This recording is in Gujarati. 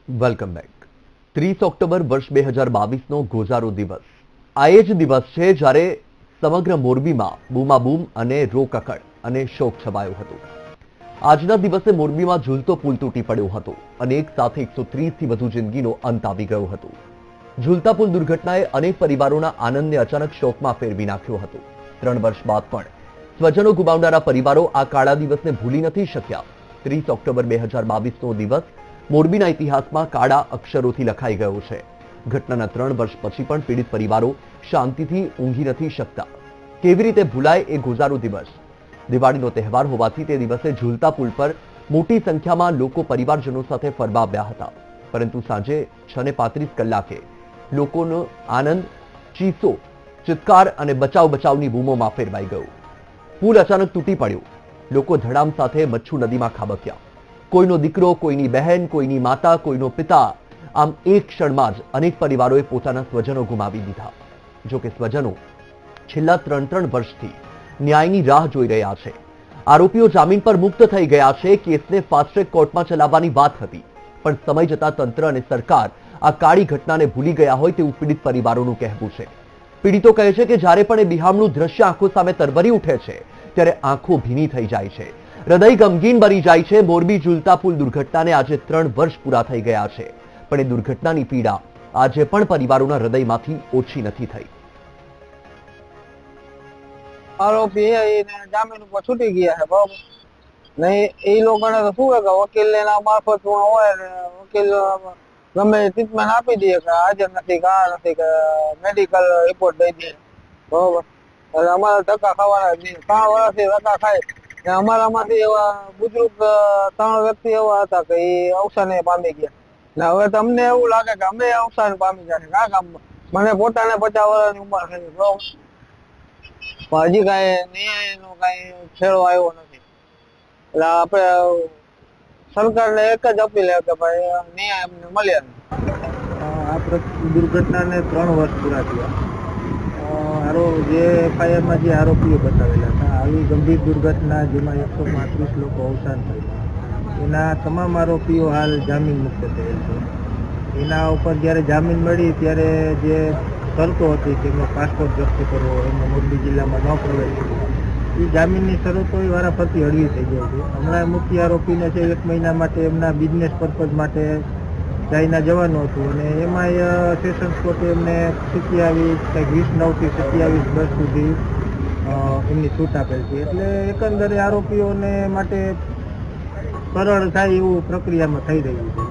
Welcome back. 30 ઓક્ટોબર વર્ષ 2022નો ગોઝારો દિવસ આ એ જ દિવસ છે જ્યારે સમગ્ર મોરબીમાં બૂમાબૂમ અને રોકકળ અને શોક છવાયો હતો। આજના દિવસે મોરબીમાં ઝૂલતો પુલ તૂટી પડ્યો હતો અને એક સાથે 130થી વધુ જિંદગીનો અંત આવી ગયો હતો। ઝૂલતા પુલ દુર્ઘટનાએ અનેક પરિવારોના આનંદને અચાનક શોકમાં ફેરવી નાખ્યો હતો। 3 વર્ષ બાદ પણ સ્વજનો ગુમાવનારા પરિવારો આ કાળા દિવસને ભૂલી નથી શક્યા। 30 ઓક્ટોબર 2022નો દિવસ મોરબીના ઇતિહાસમાં કાળા અક્ષરોથી લખાઈ ગયો છે। ઘટનાના 3 વર્ષ પછી પણ પીડિત પરિવારો શાંતિથી ઊંઘી નથી શકતા। કેવી રીતે ભૂલાય એ ગોઝારો દિવસ? દિવાળીનો તહેવાર હોવાથી તે દિવસે ઝૂલતા પુલ પર મોટી સંખ્યામાં લોકો પરિવારજનો સાથે ફરવા આવ્યા હતા, પરંતુ સાંજે 6:35 કલાકે લોકોનો આનંદ ચીસો, ચિત્કાર અને બચાવ બચાવની બૂમોમાં ફેરવાઈ ગયો। પુલ અચાનક તૂટી પડ્યો। લોકો ધડામ સાથે મચ્છુ નદીમાં ખાબક્યા। કોઈનો દીકરો, કોઈની બહેન, કોઈની માતા, કોઈનો પિતા, આમ એક ક્ષણમાં જ અનેક પરિવારોએ પોતાના સ્વજનો ગુમાવી દીધા। જો કે સ્વજનો છેલ્લા 3 વર્ષથી ન્યાયની રાહ જોઈ રહ્યા છે। આરોપીઓ જામીન પર મુક્ત થઈ ગયા છે। કેસને ફાસ્ટ ટ્રેક કોર્ટમાં ચલાવવાની વાત હતી, પણ સમય જતા તંત્ર અને સરકાર આ કાળી ઘટનાને ભૂલી ગયા હોય તેવું પીડિત પરિવારોનું કહેવું છે। પીડિતો કહે છે કે જ્યારે પણ એ બિહામણું દ્રશ્ય આંખો સામે તરવરી ઉઠે છે ત્યારે આંખો ભીની થઈ જાય છે, હૃદય ગમગીન બની જાય છે। મોરબી ઝૂલતા પુલ દુર્ઘટનાને આજે 3 વર્ષ પૂરા થઈ ગયા છે, પણ એ દુર્ઘટનાની પીડા આજે પણ પરિવારોના હૃદયમાંથી ઓછી નથી થઈ। આરોપી જામીન ઉપર છૂટી ગયા છે, બરોબર ને એ લોકોને તો શું કે વકીલ એના મારફત હોય ને વકીલ ગમે ટ્રીટમેન્ટ આપી દે કે હાજર નથી કે આ નથી કે મેડિકલ રિપોર્ટ દઈ દે, બરોબર। એટલે અમારા ધક્કા ખાવાના 3 વર્ષથી ધક્કા ખાય ને અમારામાંથી એવા બુજુર્ગ 3 વ્યક્તિ એવા હતા કે એ અવસાને પામી ગયા ને હવે તમને એવું લાગે કે અમે અવસાન પામી ગયા છે। આ કામમાં મને પોતાને 50 વર્ષની ઉંમર થઈ, બરોબર, હજી કઈ ન્યાયનો કઈ છેડો આવ્યો નથી। એટલે આપણે સરકારને એક જ અપીલ છે કે ભાઈ ન્યાય અમને મળે। આ દુર્ઘટનાને 3 વર્ષ પૂરા થયા। જે એફઆઈઆરમાં જે આરોપીઓ બતાવેલા હતા, આવી ગંભીર દુર્ઘટના જેમાં 135 લોકો અવસાન થયેલા, એના તમામ આરોપીઓ હાલ જામીન મુક્ત થયેલ છે। એના ઉપર જ્યારે જામીન મળી ત્યારે જે શરતો હતી કે એમનો પાસપોર્ટ જપ્ત કરવો, એમનો મોરબી જિલ્લામાં ન પ્રવેશ કરવો, એ જામીનની શરતો વારાફરતી હળવી થઈ ગઈ છે। હમણાં મુખ્ય આરોપીને છે 1 મહિના માટે એમના બિઝનેસ પર્પઝ માટે ચાઇના જવાનું હતું અને એમાં સેશન્સ કોર્ટે એમને 27 થી 10 સુધી એમની છૂટ આપેલ છે। એટલે એકંદરે આરોપીઓને માટે સરળ થાય એવું પ્રક્રિયામાં થઈ રહ્યું છે।